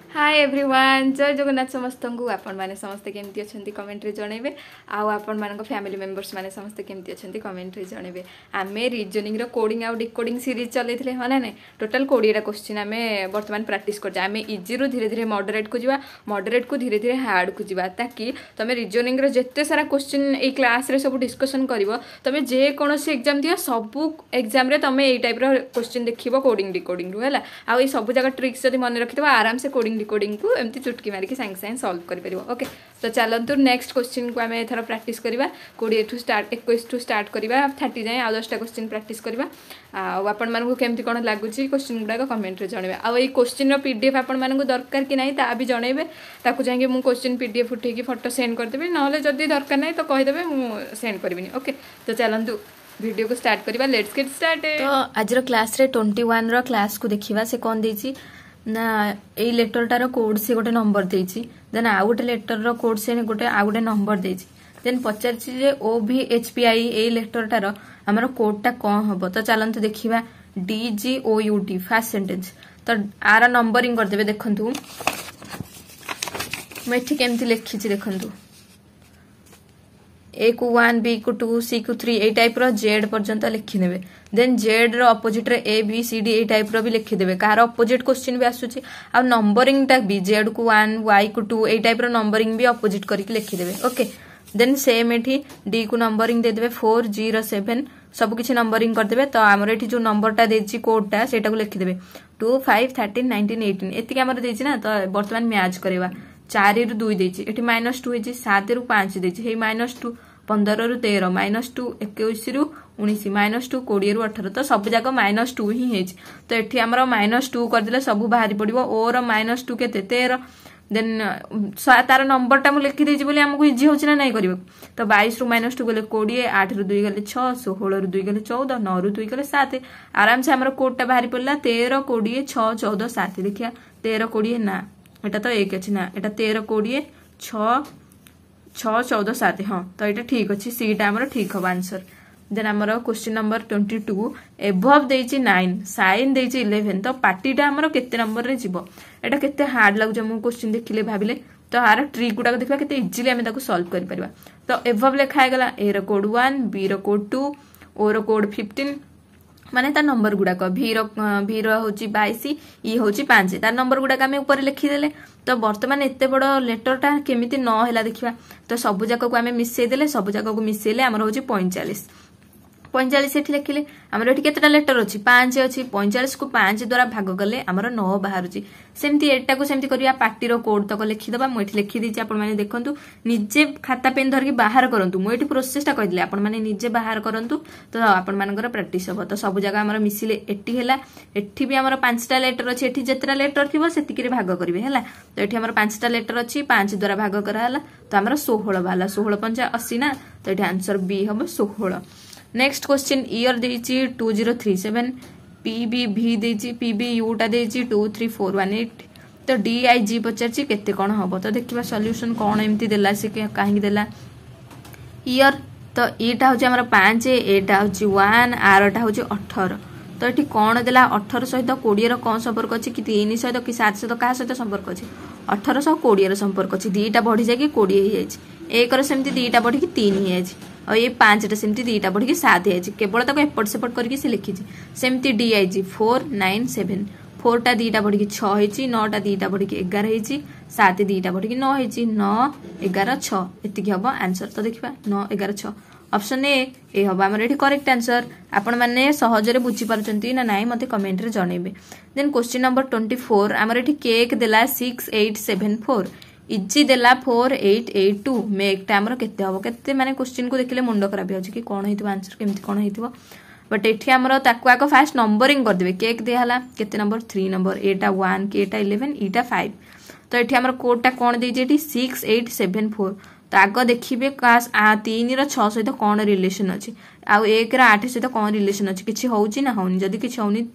Hi everyone जय जगन्नाथ समस्त को आपण मैंने समस्ते केमती अच्छा कमेंट रे जनइबे आपण मान फैमिली मेंबर्स मैंने समस्ते केमती अच्छा कमेंट रे जनइबे आमे रीजनिंग रो कोडिंग आउ डिकोडिंग सीरीज चलैथिले हा ना टोटल 20टा क्वेश्चन आमे वर्तमान प्रैक्टिस कर आमे इजी रो धीरे धीरे मॉडरेट को जीवा मॉडरेट को धीरे धीरे हार्ड को जीवा ताकि तमे रीजनिंग रो जत्ते सारा क्वेश्चन ए क्लास रे सब डिस्कशन करिवो तमे जे कोनोसी एग्जाम दियो सब एग्जाम रे तमे ए टाइप रो क्वेश्चन देखिबो कोडिंग डिकोडिंग रो हैला आ ए सब जगह ट्रिक्स जदी मन रखितबो आराम से कोडिंग डिकोडिंग को एमती चुटकी मारिकी सांगे सांगे सॉल्व कर परिबो। ओके तो चलंतु नेक्स्ट क्वेश्चन को आमे एथरा प्रैक्टिस करबा 20 टू स्टार्ट 21 टू स्टार्ट करबा 30 जाय आ 10टा क्वेश्चन प्रैक्टिस करबा आ आपण मानकु केमती कोन लागुची क्वेश्चन गुडा को कमेंट रे जणेबे आ ए क्वेश्चन रो पीडीएफ आपण मानकु दरकार कि नाही ता भी जणेबे ताकू जाके मु क्वेश्चन पीडीएफ उठे की फोटो सेंड कर देबे नहले जदी दरकार नाही तो कहि देबे मु सेंड करबिनी। ओके तो चलंतु वीडियो को स्टार्ट करबा लेट्स गेट स्टार्टेड। तो आज रो क्लास रे 21 रो क्लास को देखिबा से कोन देची ना ए लेटरटार कोड से गोटे नंबर देची देन आ गोटे लेटर रो कोड से गोटे आ गोटे नंबर देची देन पचारची जे OVHPI ए लेटरटार हमर कोडटा कोन हबो तो चलंतु देखिबा DGOUT फर्स्ट सेंटेंस तो आर नंबरिंग कर देबे देखंतु मैं ठीक एमती लिखी छी देखंतु A को 1 B को 2 C को 3 ए टाइप रो Z पर्यंत लिखि नेबे देन Z रो अपोजिट रे A B C D ए टाइप रो भी लिखि देबे कार अपोजिट क्वेश्चन भी आसुची आ नंबरिंग टा भी Z को 1 Y को 2 ए टाइप रो नंबरिंग भी अपोजिट करके लिखि देबे। ओके देन सेम एठी D को नंबरिंग दे देबे 4 0 7 सब किछि नंबरिंग कर देबे तो हमर एठी जो नंबर टा देछि कोड टा सेटा को लिखि देबे 2 5 13 19 18 एति हमर देछि ना तो वर्तमान मैच करेबा 4 रु 2 देछि एठी -2 हेछि 7 रु 5 देछि हे -2 15 रु 13 -2 21 रु 19 -2 20 रु 18 तो सब जाक -2 ही हेछि तो एठी हमर -2 कर दिले सब बाहरी पड़िबो ओ रो -2 केते 13 देन तार नंबर टा मु लिखि देछि बोली हमकु इजी होछि ना नै करिवो तो 22 रु -2 गले 20 8 रु 2 गले 6 16 रु 2 गले 14 9 रु 2 गले 7 आराम से हमर कोड टा बाहरी पड़ला 13 20 6 14 7 देखिया 13 20 ना एटा तो एक अछि ना एटा 13 20 6 6 14 7 हाँ तो ये ठीक अच्छे सीटा आमर ठीक हम आंसर देन आमर क्वेश्चन नंबर 22 एभव देछि 9 साइन देछि 11 तो पार्टीटा आमर केते नंबर रे जीवो एटा केते हार्ड लागु हम क्वेश्चन देखिले भाबिले तो हार ट्रिक गुडा देखबा केते इजीली हम ताको सॉल्व कर परबा तो एभव लिखा गेला ए रो कोड 1 बी रो कोड 2 ओ रो कोड 15 माने तार नंबर गुडाक भी रो होची 22 ई होची 5 तार नंबर गुडाक आमे ऊपर लिखि देले तो वर्तमान एते बड़ लेटरटा केमिति न हैला देखिबा तो सब जाक को आमे मिसै देले सब जाक को मिसैले हमर होची 45 45 एठी लिखिले हमर एठी केतेटा लेटर अछि 5 अछि 45 को 5 द्वारा भाग गले हमर 9 बाहरुची सेमति एटा को सेमति करिया पार्टी रो कोड तक लिखि दबा मु एठी लिखि दिछि आपण माने देखंतु निजे खाता पेन धर के बाहर करंतु मु एठी प्रोसेस टा कहि दिले आपण माने निजे बाहर करंतु तो आपण मानकर प्रैक्टिस हो तो सब जगह हमर मिसिले एठी हैला एठी भी हमर 5टा लेटर अछि एठी जेतरा लेटर थिबो सेतिकी रे भाग करिवे हैला तो एठी हमर 5टा लेटर अछि 5 द्वारा भाग करा हैला तो हमर 16 भाला 16 5 80 ना तो एठी आंसर बी हम 16। नेक्स्ट क्वेश्चन ईयर देछि 2037 PBV देछि PBU टा देछि 23418 तो DIG पचारछि केते कोन हबो तो देखिबा सॉल्यूशन कोन एम्ति देला से काहे देला ईयर तो एटा होछि हमर 5 एटा होछि 1 आरटा होछि 18 तो एठी कोन देला 18 सहित 20 रो कोन संपर्क अछि कि 3 सहित कि 7 सहित का सहित संपर्क अछि 18 सहित 20 रो संपर्क अछि दीटा बढ़ी जाय कि 20 ही जाय एक रो सेमति दीटा बढ़ी कि 3 ही जाय और ये 5 टा सेमति दीटा बढ़ी कि 7 ही जाय केवल तक एपट सेपट करके से लिखि छी सेमति DIG 497 4 टा दीटा बढ़ी कि 6 हेची 9 टा दीटा बढ़ी कि 11 हेची 7 दीटा बढ़ी कि 9 हेची 9 11 6 एतिकी हबो आंसर तो देखिबा 9 11 6 ऑप्शन ए हबा हमर एठी करेक्ट आंसर आपण माने सहज रे बुझी पारचंती ना नाही मते कमेंट रे जणेबे। देन क्वेश्चन नंबर 24 हमर एठी केक देला 6874 इजी देला 4882 मेक टा हमर केते हबो केते माने क्वेश्चन को देखिले मुंडो खराब हो कि कोन हेतिबो आंसर केमति कोन हेतिबो बट एठी हमर ताको आको फास्ट नंबरिंग कर देबे केक दे हला केते नंबर 3 नंबर एटा 1 केटा 11 ईटा 5 तो एठी हमर कोड टा कोन देजे एठी 6874 तो आग देखिबे कास 3 रो 6 सहित कोन रिलेशन अछि आ 1 रो 8 सहित कोन रिलेशन अछि किछि होउची ना होउनी जदी किछि होउनी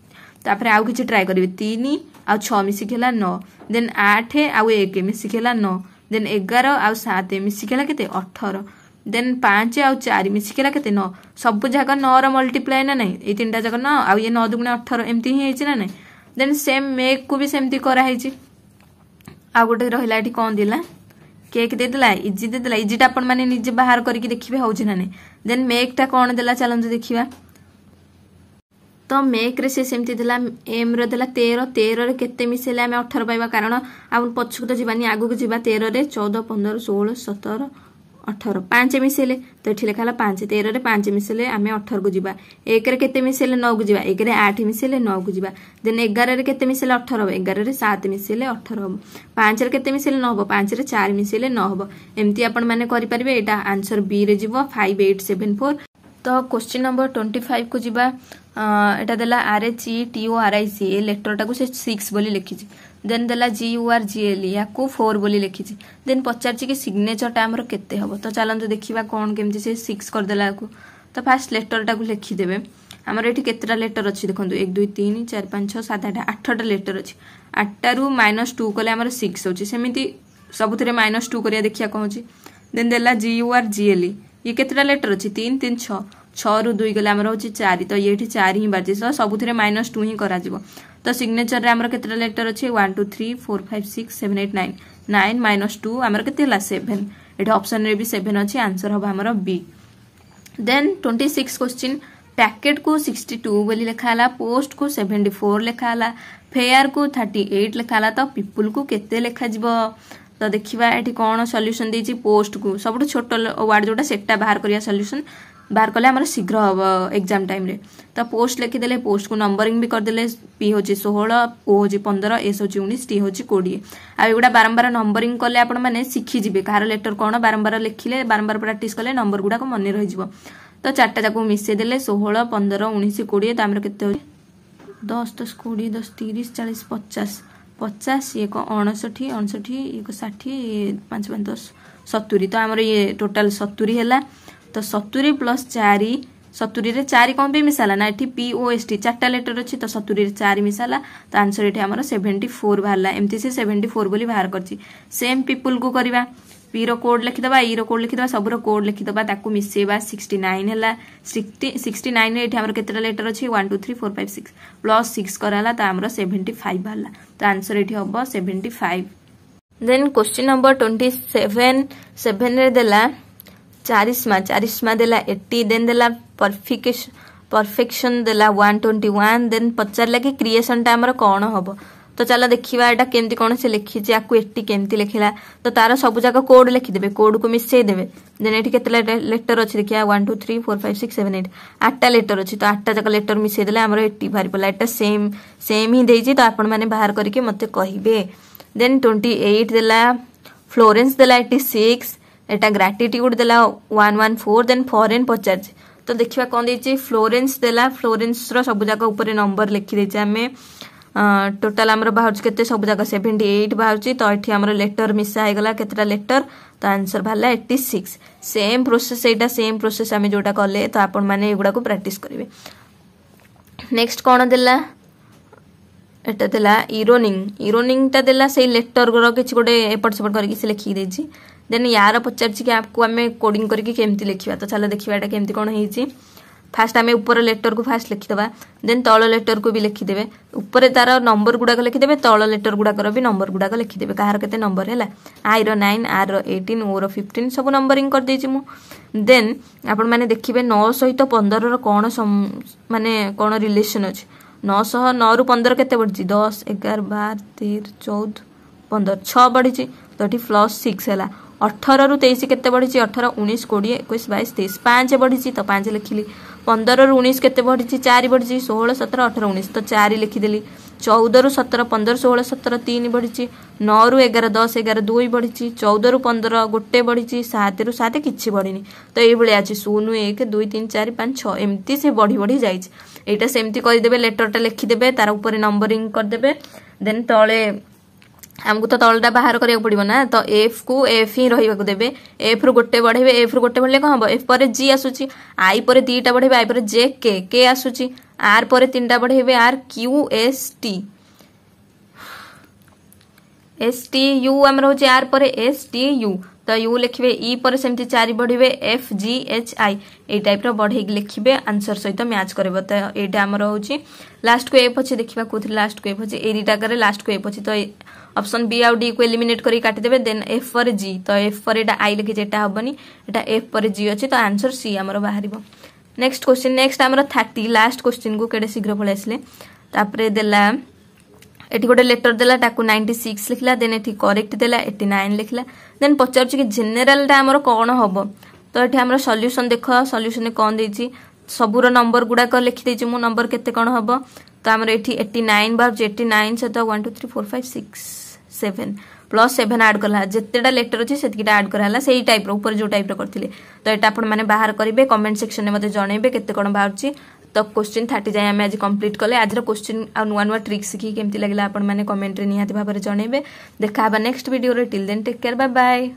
तापरे आउ किछि ट्राई करिवे 3 आ 6 मिसी खेला 9 देन 8 आ 1 मिसी खेला 9 देन 11 आ 7 मिसी खेला केते 18 देन 5 आ 4 मिसी खेला केते 9 सब जगह 9 रो मल्टीप्लाई ना नै ए तीनटा जगह 9 आ ये 9 दुगुना 18 एम्ति ही हेछि ना नै देन सेम मेक को भी सेमति करा हेछि आ गोटे रहा ये कौन देला केक देदेला इजी देदेला इजीटा आपण मैंने निजे बाहर करके देखिए हूँ ना नहीं देन मेकटा कौन देला चलते देखा तो मेक रे से सेमती देला एम रो देला 13 13 रे केते मिसेले आमे 18 पाइबा कारण आ पछक तो जीवानी आगु को जीवा 13 रे 14 15 16 17 18 5 मिसेले तो एठी लिखाला 5 13 रे 5 मिसेले आमे 18 को जीवा 1 रे केते मिसेले 9 को जीवा 1 रे 8 मिसेले 9 को जीवा देन 11 रे केते मिसेले 18 11 रे 7 मिसेले 18 5 रे केते मिसेले 9 5 रे 4 मिसेले 9 एमती आपण माने करि परिबे एटा आंसर बी रे जीवो 5874 तो क्वेश्चन नंबर 25 को जीवा एटा देला RHETORIC ए लेटर टाको से 6 बोली लिखी देन देला GURGL या को 4 बोली लिखी देन पचार कि सिग्नेचर टा हमर केते हबो तो चलंतु देखिबा कोन केमती से 6 कर देला को तो फास्ट लेटर टाको लिखि देबे हमर एठी केतेटा लेटर अछि देखंतु 1 2 3 4 5 6 7 8 8टा लेटर अछि 8 रु -2 कले हमर 6 होछि सेमिति सबुथिरे -2 करिया देखिया कहूछि देन देला GURGL ये केतेटा लेटर अछि 3 3 6 6 रु 2 गले हमर होछि 4 तो ये 4 ही बाजे सो सबुथिरे -2 ही करा जिवो तो सिग्नेचर रे हमर केतेटा लेटर अछि 1 2 3 4 5 6 7 8 9 9 -2 हमर केते हला 7 एटा ऑप्शन रे भी 7 अछि आंसर होबा हमर बी देन 26 क्वेश्चन पैकेट को 62 बोली लिखा हला पोस्ट को 74 लिखा हला फेयर को 38 लिखा हला तो पीपल को केते लिखा जिवो तो देखिबा एठी कोन सॉल्यूशन देछि पोस्ट को सबटु छोट वर्ड जोटा सेटा बाहर करिया सॉल्यूशन बाहर कले हमर शीघ्र हबो एग्जाम टाइम रे तो पोस्ट लिखि देले पोस्ट को नंबरिंग भी कर देले पी होछि 16 ओ होछि 15 एस होछि 19 टी होछि 20 आ एगुडा बारंबार नंबरिंग कले आपण माने सिखि जिवे कार लेटर कोन बारंबार लिखिले बारंबार प्रैक्टिस कले नंबर गुडा को मने रहि जिवो तो चारटा जाको मिसे देले 16 15 19 20 तो हमर केते होछि 10 10 20 10 30 40 50 50 ये को 59 59 ये को 60 ये 5 5 10 70 तो हमर ये टोटल 70 हैला तो 70 प्लस 4 70 रे 4 कौन पे मिसाला ना एठी POST चारटा लेटर अछि तो 70 रे 4 मिसाला तो आंसर एठी हमर 74 बाहरला एमती से 74 बोली बाहर करछि सेम पीपल को करबा पी रो कोड लिखि दबा ई रो कोड लिखि दबा सब रो कोड लिखि दबा ताकू मिसेबा 69 हैला 69 रे एठी हमर केतेटा लेटर अछि 1 2 3 4 5 6 प्लस 6 कराला तो हमर 75 बाहरला तो आंसर एठी हबो 75 देन क्वेश्चन नंबर 27 7 रे देला चारिस्मा देला 80 देन देला परफेक्शन देला 121 देन पचारला कि क्रिएशन टा हमर कोन हबो तो चला देखिबा एटा केमती कोन से लिखि जे आकु 80 केमती लिखिला तो तार सब जाका कोड लिखि देबे कोड को मिसै देबे देन एठी केतला लेटर अछि देखिया 1 2 3 4 5 6 7 8 8टा लेटर अछि तो 8टा जाका लेटर मिसै देले हमर 80 भारी पला एटा सेम ही देछि तो आपण माने बाहर करके मते कहिबे देन 28 देला फ्लोरेंस देला 86 एटा ग्रेटिट्यूड देला 114 देन फॉरेन पचार तो देखिबा कोन देछि फ्लोरेंस देला फ्लोरेंस रो सब जाका ऊपर नंबर लिखि देछि हमें टोटल हमर बाहर केते सब जाका 78 बाहर तो एठी हमर लेटर मिसा हे गला केतेटा लेटर तो आंसर भाला 86 सेम प्रोसेस एटा सेम प्रोसेस हमें जोटा करले तो आपण माने एगुडा को प्रैक्टिस करिवे नेक्स्ट कोन देला एटा देला इरोनिंग ता देला से लेटर रो किछ गोटे एपट सेपट करके से लिखि देछि देन यार पचार कि आपको आम कोडिंग करके केमती लिखा तो चलो देखिए एटा केमती कोन होईची फास्ट आम ऊपर लेटर को फास्ट लिखिदबा देन तल लेटर को भी लिखिदेबे ऊपर तार नंबर गुडा लिखिदेबे तल लेटर गुडा भी नंबर गुडा लिखिदेबे कहार केते नंबर हैला आई रो 9 आर रो 18 ओ रो 15 सब नंबरिंग कर देछि मु देन आपण माने देखिबे 9 सहित 15 रो कोन माने कोन रिलेशन अछि 900 9 रु 15 केते बढ़छि 10 11 12 13 14 15 6 बढ़छि तो एठी प्लस 6 हैला 18 रु 23 केते बढ़छि 18 19 20 21 22 23 5 बढ़छि तो 5 लिखिली 15 रु 19 केते बढ़छि 4 बढ़छि 16 17 18 19 तो 4 लिखिदेली 14 रु 17 15 16 17 3 बढ़छि 9 रु 11 10 11 2 बढ़छि 14 रु 15 गोटे बढ़छि 7 रु 7 किछि बढ़िनी तो एई भले अछि 0 1 2 3 4 5 6 एम्ति से बढ़ी जाइछि एटा सेमति करि देबे लेटरटा लिखि देबे तार ऊपर नंबरिंग कर देबे देन तळे हमको तो तलटा बाहर करिया पड़िबो ना तो एफ को एफ ही रहिबा को देबे एफ रु गोटे बढ़ेबे एफ रु गोटे बढ़ले कोन हबो एफ पर जी आसुची आई पर तीटा बढ़ेबे आई पर जे के आसुची आर पर तीनटा बढ़ेबे R Q S T U हमर होची आर पर एस टी यू तो यू लिखिबे ई पर सेमती 4 बढ़िबे एफ जी एच आई ए टाइप रो बढ़ेक लिखिबे आंसर सहित मैच करबो तो एटा हमर होची लास्ट को एफ अछि देखिबा कोथि लास्ट को एफ अछि ए दिटा करे लास्ट को एफ अछि तो ऑप्शन बी आउ डी को एलिमिनेट करी काटी देबे देन एफ पर जी तो एफ पर एटा आई लिखि जेटा हबनी एटा एफ पर जी अछि तो आंसर सी हमर बाहरिबो नेक्स्ट क्वेश्चन नेक्स्ट हमर 30 लास्ट क्वेश्चन को केडे शीघ्र पळे आसले तापरे देला एठी गोटे लेटर देला ताकू 96 लिखला देन एठी करेक्ट देला 89 लिखला देन पचार कि जनरल टा हमर कोन हबो तो एठी हमर सॉल्यूशन देखो सॉल्यूशन कोन देछि सबुर नंबर गुडा को लिखि देछि मु नंबर केते कोन हबो तो हमर एठी 89 बार 89 से तो 1 2 3 4 5 6 7 प्लस 7 ऐड करला जेतेडा लेटर अछि सेतिकिटा ऐड करला सेही टाइप रो ऊपर जो टाइप रो करथिले तो एटा आपण माने बाहर करिवे कमेंट सेक्शन में मते जणैबे केते कोन बाहरछि तो क्वेश्चन 30 जाय हम आज कंप्लीट कले आज क्वेश्चन आ नुआ नुआ ट्रिक सिखी केमती लागला आपण माने कमेंट रे निहाती भाबरे जणैबे देखा बा नेक्स्ट वीडियो रे till then take care bye bye.